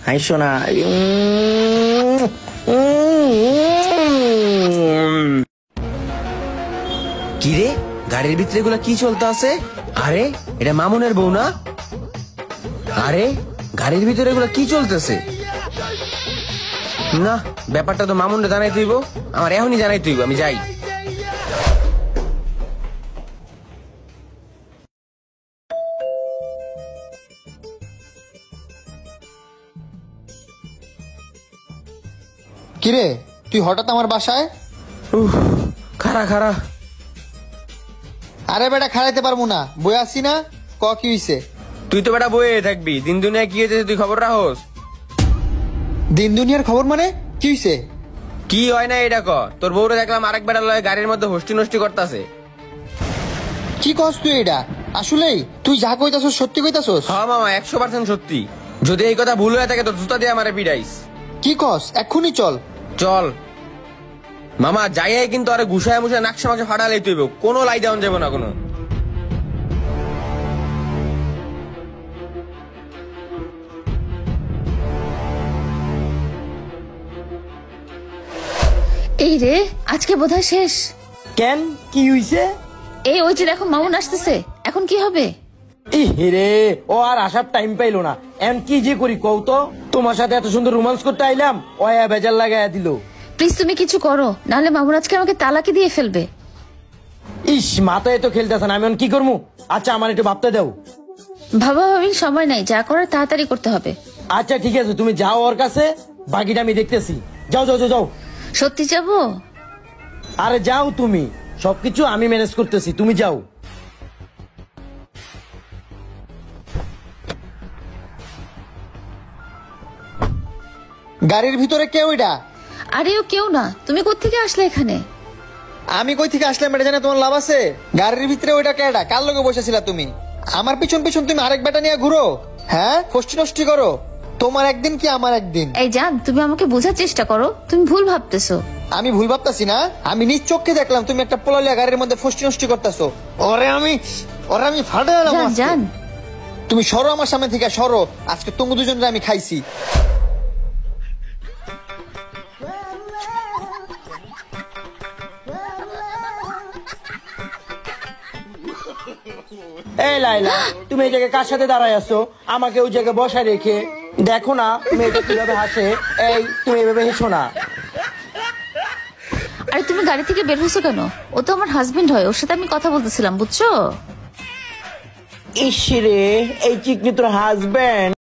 High সোনা। কিরে গাড়ির ভিতরে এগুলা কি চলতে আছে? আরে এটা মামুনের বউ না? আরে গাড়ির ভিতরে এগুলা কি চলতেছে? না, ব্যাপারটা তো মামুনরে জানাই তুইব, আমার এখনই জানাই তুইব, আমি যাই। কিরে তুই হঠাৎ আমার বাসায়? খারা খারা। আরে বেটা খাড়াইতে পারবো না, বই আসি না, ক কি হইছে? তুই তো বেটা বইয়ে থাকবি, দিন দুনিয়া কি হয়েছে তুই খবর রাখোস? দিন দুনিয়ার খবর মানে কি হইছে? কি হয় না এটা ক। তোর বউরে দেখলাম আরেক বেটা লয় গাড়ির মধ্যে হোস্টি নষ্টি করতেছে। কি কস তুই এটা? আসলেই তুই যা কইতাছস সত্যি কইতাছস? হ্যাঁ মামা 100% সত্যি। যদি এই কথা ভুল হয়ে থাকে তো জুতা দিয়ে আমারে পিড়াইস। কি কস? এক্ষুনি চল। চল মামা, যাইয়াই কিন্তু আরে ঘুষায় মুষায় নাকশা মাকশা ফাটালেই তুইব, কোনো লাই দেওয়া যাবে না কোনো। এই রে, আজকে বোধহয় শেষ। কেন কি হইছে? এই ওই যে দেখো মামুন আসতেছে, এখন কি হবে? রে ও আর আসার টাইম পাইলো না, এম কি যে করি কও তো। তোমার সাথে এত সুন্দর রোমান্স করতে আইলাম, ওয়া বেজার লাগাইয়া দিল। প্লিজ তুমি কিছু করো, নাহলে মামুন আজকে আমাকে তালাকি দিয়ে ফেলবে। ইস, মাথায় তো খেলতেছে না, আমি এখন কি করবো? আচ্ছা আমার একটু ভাবতে দাও। ভাবা ভাবির সময় নাই, যা করার তাড়াতাড়ি করতে হবে। আচ্ছা ঠিক আছে, তুমি যাও ওর কাছে, বাকিটা আমি দেখতেছি। যাও যাও যাও যাও। সত্যি যাবো? আরে যাও তুমি, সবকিছু আমি ম্যানেজ করতেছি, তুমি যাও। গাড়ির ভিতরে কেউ এটা? আরে ও কেউ না, তুমি কোত্থেকে আসলে এখানে? আমি কই থেকে আসলাম এটা জানে তোমার লাভ আছে? গাড়ির ভিতরে ওইটা কেডা? কার লগে বসেছিলা তুমি? আমার পিছন পিছন তুমি আরেক বেটা নিয়ে ঘুরো, হ্যাঁ ফষ্টি নষ্টি করো। তোমার একদিন কি আমার একদিন। এই জান, তুমি আমাকে বোঝার চেষ্টা করো, তুমি ভুল ভাবতেছো। আমি ভুল ভাবতাছি না, আমি নিজ চোখে দেখলাম তুমি একটা পোলালিয়া গাড়ির মধ্যে ফষ্টি নষ্টি করতেছো। ওরে আমি ফাটে এলাম জান আজকে। জান, তুমি সরো আমার সামনে থেকে, সরো। আজকে তুমি দুজনে আমি খাইছি। এই লাইলা, তুমি এই জায়গায় কার সাথে দাঁড়ায় আছো? আমাকে ওই জায়গায় বসায় রেখে দেখো না মেয়েটা কিভাবে হাসে। এই তুমি এভাবে হেসো না। আরে তুমি গাড়ি থেকে বের হয়েছো কেন? ও তো আমার হাজবেন্ড হয়, ওর সাথে আমি কথা বলতেছিলাম, বুঝছো? ইস রে, এই চিকনি তোর হাজবেন্ড?